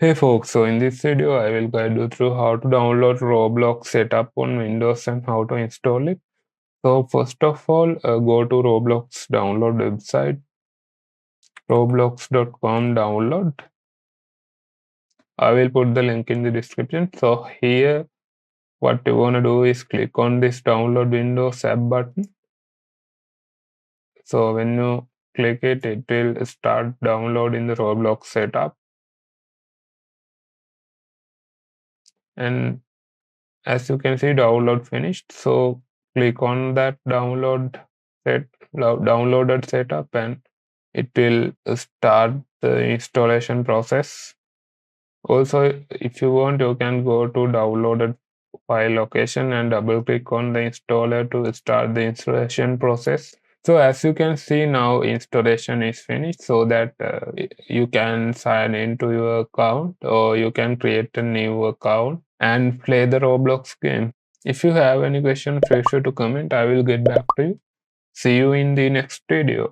Hey folks, so in this video I will guide you through how to download Roblox setup on Windows and how to install it. So first of all, go to Roblox download website, roblox.com download. I will put the link in the description. So here what you want to do is click on this download Windows app button. So when you click it, it will start downloading the Roblox setup. And as you can see, download finished. So click on that downloaded setup and it will start the installation process. Also, if you want, you can go to downloaded file location and double click on the installer to start the installation process. So as you can see now, installation is finished, so that you can sign into your account or you can create a new account and play the Roblox game. If you have any question, feel sure to comment. I will get back to you. See you in the next video.